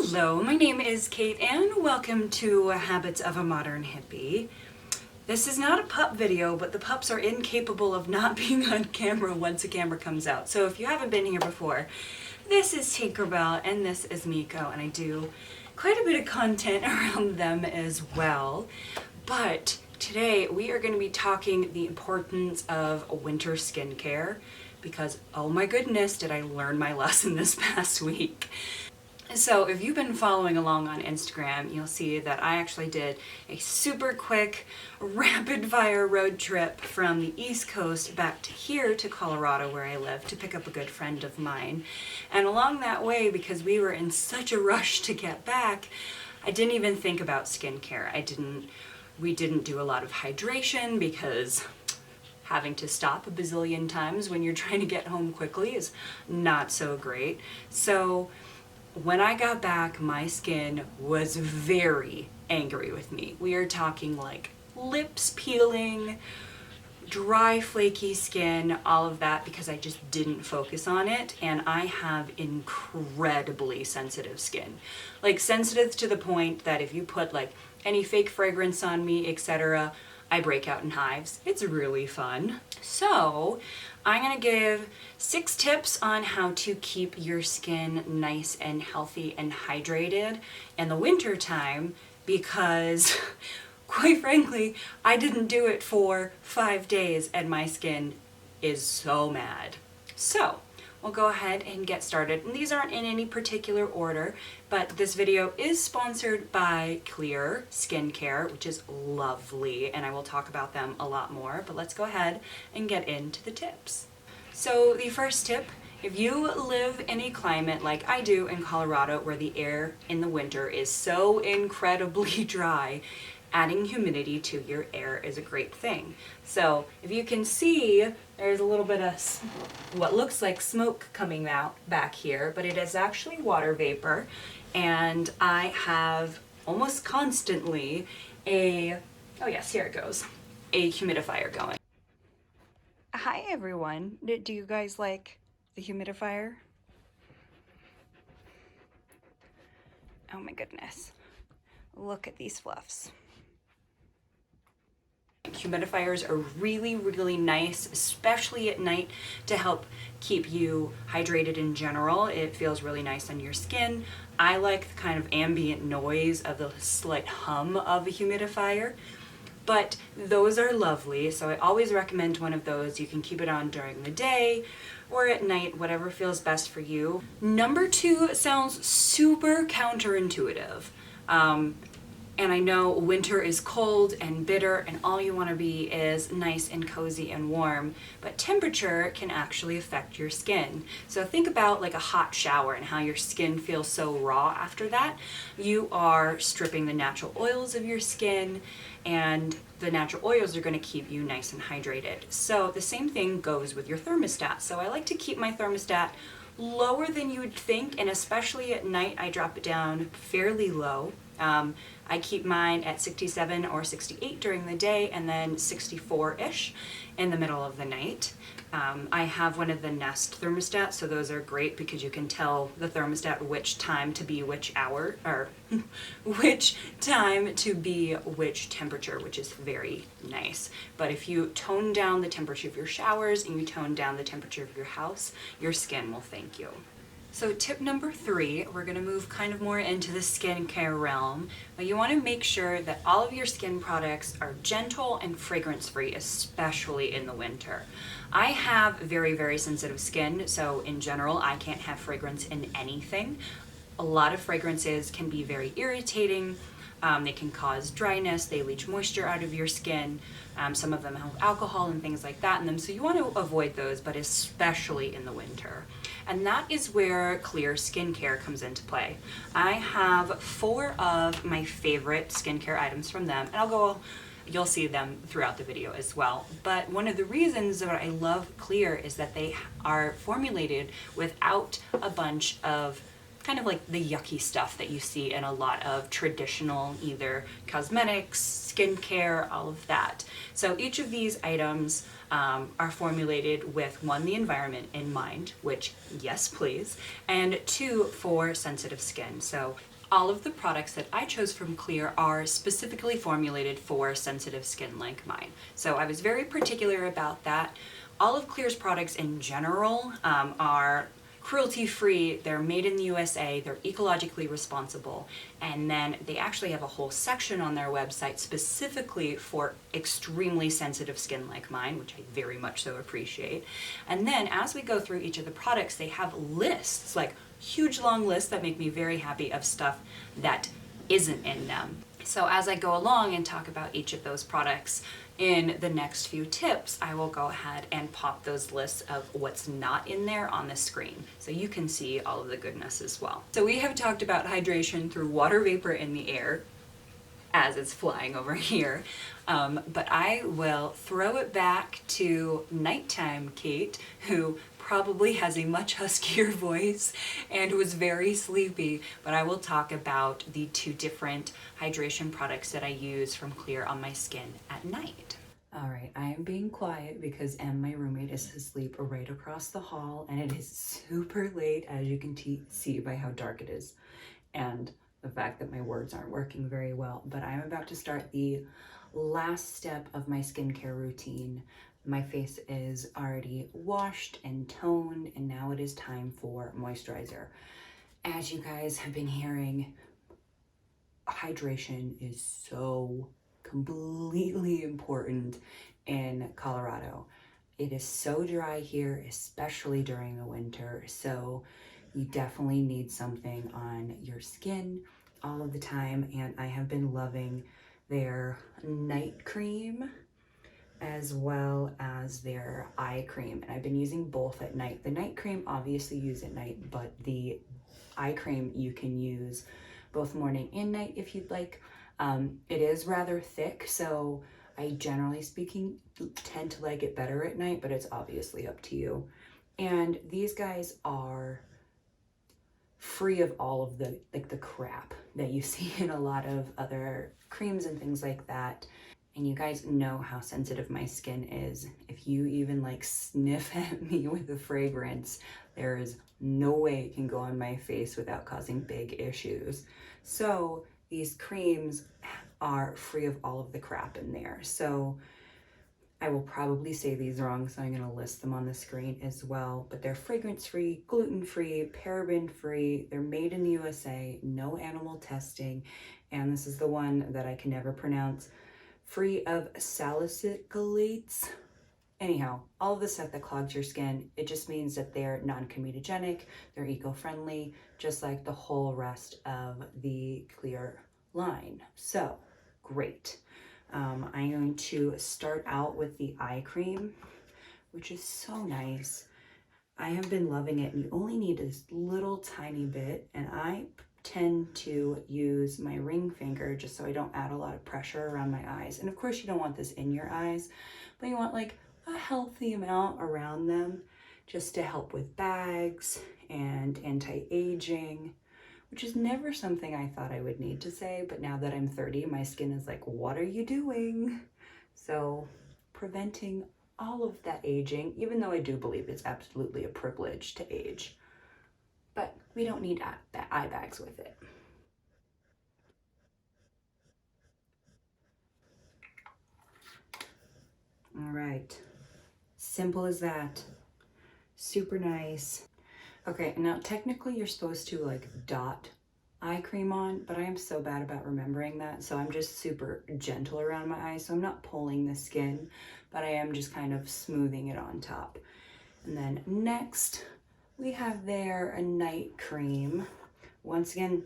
Hello, my name is Kate and welcome to Habits of a Modern Hippie. This is not a pup video, but the pups are incapable of not being on camera once a camera comes out. So if you haven't been here before, this is Tinkerbell and this is Miko, and I do quite a bit of content around them as well. But today we are going to be talking the importance of winter skincare because, oh my goodness, did I learn my lesson this past week. So if you've been following along on Instagram, you'll see that I actually did a super quick, rapid fire road trip from the East Coast back to here to Colorado where I live to pick up a good friend of mine. And along that way, because we were in such a rush to get back, I didn't even think about skincare. We didn't do a lot of hydration because having to stop a bazillion times when you're trying to get home quickly is not so great. So when I got back, my skin was very angry with me. We are talking like lips peeling, dry, flaky skin, all of that, because I just didn't focus on it. And I have incredibly sensitive skin. Like sensitive to the point that if you put like any fake fragrance on me, etc., I break out in hives. It's really fun. So I'm gonna give 6 tips on how to keep your skin nice and healthy and hydrated in the winter time, because quite frankly, I didn't do it for 5 days and my skin is so mad. So we'll go ahead and get started. And these aren't in any particular order, but this video is sponsored by Cleure skincare, which is lovely, and I will talk about them a lot more, but let's go ahead and get into the tips. So the first tip, if you live in a climate like I do in Colorado where the air in the winter is so incredibly dry, adding humidity to your air is a great thing. So if you can see, there's a little bit of what looks like smoke coming out back here, but it is actually water vapor. And I have almost constantly oh yes, here it goes, a humidifier going. Hi everyone, do you guys like the humidifier? Oh my goodness, look at these fluffs. Humidifiers are really, really nice, especially at night, to help keep you hydrated in general. It feels really nice on your skin. I like the kind of ambient noise of the slight hum of a humidifier, but those are lovely. So I always recommend one of those. You can keep it on during the day or at night, whatever feels best for you. Number 2 sounds super counterintuitive. And I know winter is cold and bitter and all you want to be is nice and cozy and warm, but temperature can actually affect your skin. So think about like a hot shower and how your skin feels so raw after that. You are stripping the natural oils of your skin, and the natural oils are going to keep you nice and hydrated. So the same thing goes with your thermostat. So I like to keep my thermostat lower than you would think, and especially at night I drop it down fairly low. I keep mine at 67 or 68 during the day and then 64-ish in the middle of the night. I have one of the Nest thermostats, so those are great because you can tell the thermostat which time to be which hour, or which time to be which temperature, which is very nice. But if you tone down the temperature of your showers and you tone down the temperature of your house, your skin will thank you. So tip number 3, we're going to move kind of more into the skincare realm, but you want to make sure that all of your skin products are gentle and fragrance-free, especially in the winter. I have very, very sensitive skin, so in general, I can't have fragrance in anything. A lot of fragrances can be very irritating. They can cause dryness, they leach moisture out of your skin. Some of them have alcohol and things like that in them, so you want to avoid those, but especially in the winter. And that is where Cleure skincare comes into play. I have 4 of my favorite skincare items from them, and you'll see them throughout the video as well. But one of the reasons that I love Cleure is that they are formulated without a bunch of kind of like the yucky stuff that you see in a lot of traditional either cosmetics, skincare, all of that. So each of these items are formulated with 1, the environment in mind, which yes please, and 2, for sensitive skin. So All of the products that I chose from Cleure are specifically formulated for sensitive skin like mine. So I was very particular about that. All of Cleure's products in general are cruelty-free, they're made in the USA, they're ecologically responsible, and then they actually have a whole section on their website specifically for extremely sensitive skin like mine, which I very much so appreciate. And then as we go through each of the products, they have lists, like huge long lists that make me very happy of stuff that isn't in them. So as I go along and talk about each of those products in the next few tips, I will go ahead and pop those lists of what's not in there on the screen so you can see all of the goodness as well. So we have talked about hydration through water vapor in the air as it's flying over here, but I will throw it back to nighttime Kait, who probably has a much huskier voice and was very sleepy, but I will talk about the two different hydration products that I use from Cleure on my skin at night. All right, I am being quiet because my roommate, is asleep right across the hall, and it is super late, as you can see by how dark it is, and the fact that my words aren't working very well. But I'm about to start the last step of my skincare routine. My face is already washed and toned, and now it is time for moisturizer. As you guys have been hearing, hydration is so completely important in Colorado. It is so dry here, especially during the winter, so you definitely need something on your skin all of the time. And I have been loving their night cream as well as their eye cream, and I've been using both at night. The night cream obviously use at night, but the eye cream you can use both morning and night if you'd like. It is rather thick, so I generally speaking tend to like it better at night, but it's obviously up to you. And these guys are free of all of the the crap that you see in a lot of other creams and things like that. And you guys know how sensitive my skin is. If you even sniff at me with a fragrance, there is no way it can go on my face without causing big issues. So these creams are free of all of the crap in there. So I will probably say these wrong, so I'm going to list them on the screen as well. But they're fragrance-free, gluten-free, paraben-free. They're made in the USA, no animal testing. And this is the one that I can never pronounce. Free of salicylates. Anyhow, all of the stuff that clogs your skin, it just means that they're non-comedogenic, they're eco-friendly, just like the whole rest of the Cleure line. So, great. I'm going to start out with the eye cream, which is so nice. I have been loving it, and you only need this little tiny bit, and I tend to use my ring finger just so I don't add a lot of pressure around my eyes. And of course you don't want this in your eyes, but you want a healthy amount around them just to help with bags and anti-aging, which is never something I thought I would need to say, but now that I'm 30, my skin is like, what are you doing? So preventing all of that aging, even though I do believe it's absolutely a privilege to age, but we don't need eye bags with it. All right, simple as that, super nice. Okay, now technically you're supposed to dot eye cream on, but I am so bad about remembering that, so I'm just super gentle around my eyes, so I'm not pulling the skin, but I am just kind of smoothing it on top. And then next, we have there a night cream. Once again,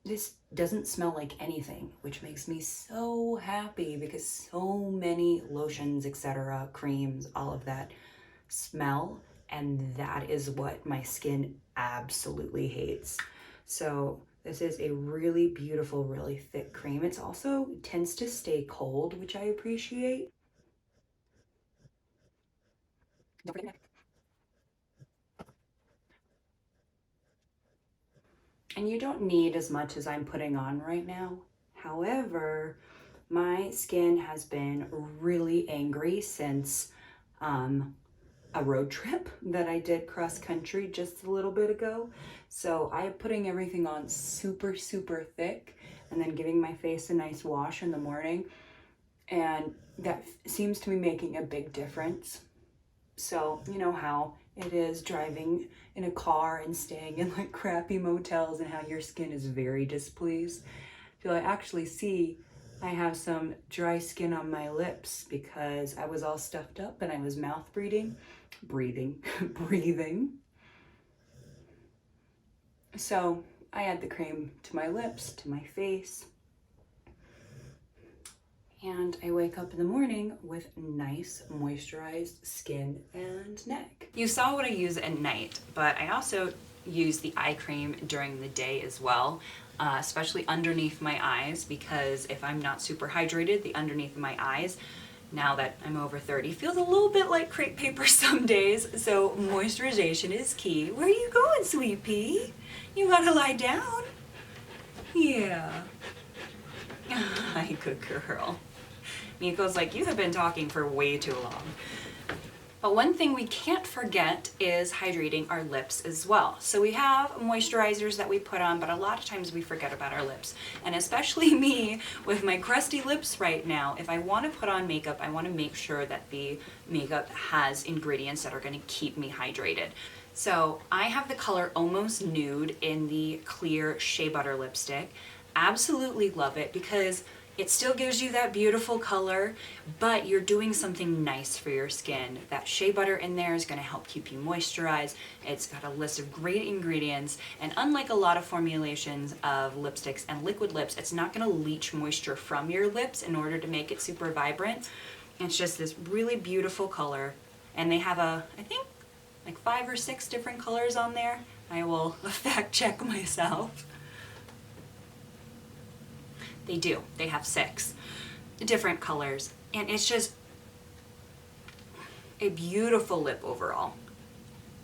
this doesn't smell like anything, which makes me so happy because so many lotions, etc., creams, all of that smell, and that is what my skin absolutely hates. So this is a really beautiful, really thick cream. It's also tends to stay cold, which I appreciate. And you don't need as much as I'm putting on right now. However, my skin has been really angry since a road trip that I did cross country just a little bit ago. So I am putting everything on super, super thick and then giving my face a nice wash in the morning. And that seems to be making a big difference. So you know how it is driving in a car and staying in like crappy motels and how your skin is very displeased. You'll actually see I have some dry skin on my lips because I was all stuffed up and I was mouth breathing. So I add the cream to my lips, to my face, and I wake up in the morning with nice moisturized skin and neck. You saw what I use at night, but I also use the eye cream during the day as well, especially underneath my eyes, because if I'm not super hydrated, the underneath of my eyes, now that I'm over 30, feels a little bit like crepe paper some days, so moisturization is key. Where are you going, sweet pea? You gotta lie down. Yeah. Hi, good girl. Miko's like, you have been talking for way too long. But one thing we can't forget is hydrating our lips as well. So we have moisturizers that we put on, but a lot of times we forget about our lips. And especially me with my crusty lips right now, if I want to put on makeup, I want to make sure that the makeup has ingredients that are going to keep me hydrated. So I have the color Almost Nude in the Cleure Shea Butter lipstick. Absolutely love it because it still gives you that beautiful color, but you're doing something nice for your skin. That shea butter in there is going to help keep you moisturized. It's got a list of great ingredients, and unlike a lot of formulations of lipsticks and liquid lips, it's not going to leach moisture from your lips in order to make it super vibrant. It's just this really beautiful color, and they have I think like 5 or 6 different colors on there. I will fact check myself. They do. They have 6 different colors, and it's just a beautiful lip overall.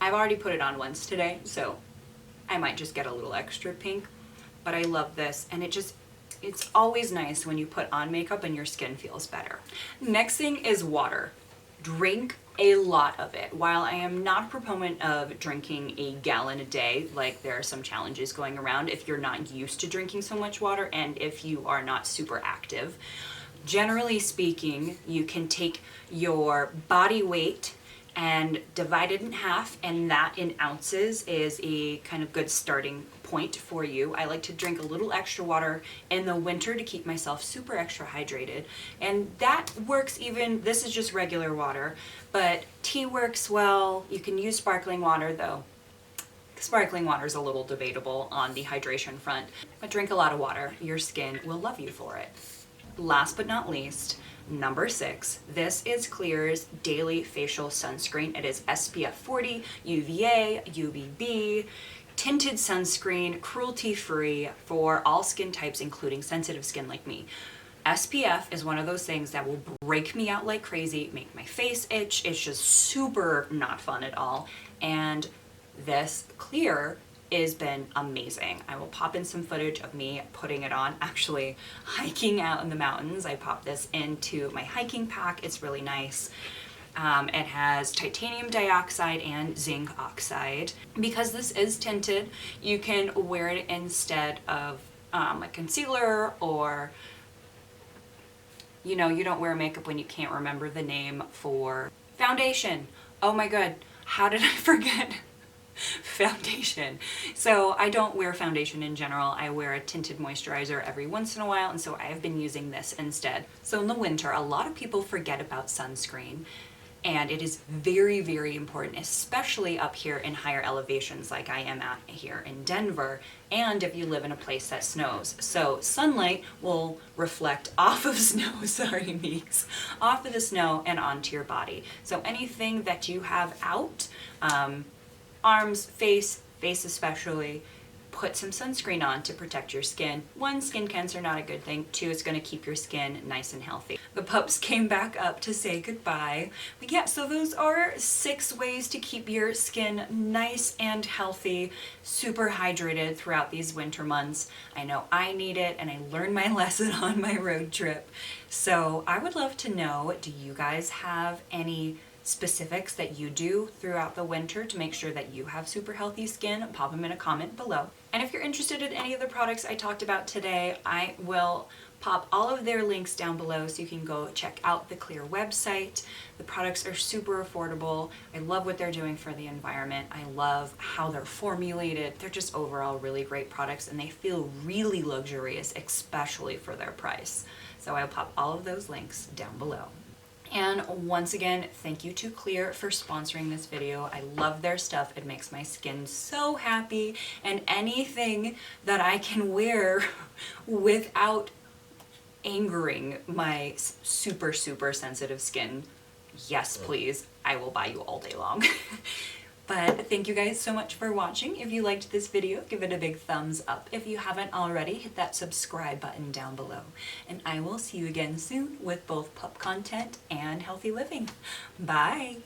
I've already put it on once today, so I might just get a little extra pink, but I love this, and it's always nice when you put on makeup and your skin feels better. Next thing is water. Drink a lot of it. While I am not a proponent of drinking a gallon a day, like there are some challenges going around if you're not used to drinking so much water and if you are not super active, generally speaking, you can take your body weight and divide it in half, and that in ounces is a kind of good starting point for you. I like to drink a little extra water in the winter to keep myself super extra hydrated, and that works even, this is just regular water, but tea works well. You can use sparkling water, though sparkling water is a little debatable on the hydration front, but drink a lot of water. Your skin will love you for it. Last but not least, number 6, this is Cleure's Daily Facial Sunscreen. It is SPF 40, UVA, UVB, tinted sunscreen, cruelty-free for all skin types, including sensitive skin like me. SPF is one of those things that will break me out like crazy, make my face itch. It's just super not fun at all. And this Cleure has been amazing. I will pop in some footage of me putting it on, actually hiking out in the mountains. I popped this into my hiking pack. It's really nice. It has titanium dioxide and zinc oxide. Because this is tinted, you can wear it instead of a concealer, or you don't wear makeup when you can't remember the name for foundation. Oh my god, how did I forget foundation? So I don't wear foundation in general. I wear a tinted moisturizer every once in a while, and so I have been using this instead. So in the winter, a lot of people forget about sunscreen, and it is very, very important, especially up here in higher elevations like I am at here in Denver, and if you live in a place that snows. So sunlight will reflect off of snow, sorry Meeks, off of the snow and onto your body. So anything that you have out, arms, face especially, put some sunscreen on to protect your skin. 1, skin cancer, not a good thing. 2, it's going to keep your skin nice and healthy. The pups came back up to say goodbye. But yeah, so those are 6 ways to keep your skin nice and healthy, super hydrated throughout these winter months. I know I need it, and I learned my lesson on my road trip. So I would love to know, do you guys have any specifics that you do throughout the winter to make sure that you have super healthy skin, pop them in a comment below. And if you're interested in any of the products I talked about today, I will pop all of their links down below so you can go check out the Cleure website. The products are super affordable. I love what they're doing for the environment. I love how they're formulated. They're just overall really great products, and they feel really luxurious, especially for their price. So I'll pop all of those links down below. And once again, thank you to Cleure for sponsoring this video. I love their stuff. It makes my skin so happy, and anything that I can wear without angering my super sensitive skin, yes please, I will buy you all day long. But thank you guys so much for watching. If you liked this video, give it a big thumbs up. If you haven't already, hit that subscribe button down below. And I will see you again soon with both pup content and healthy living. Bye!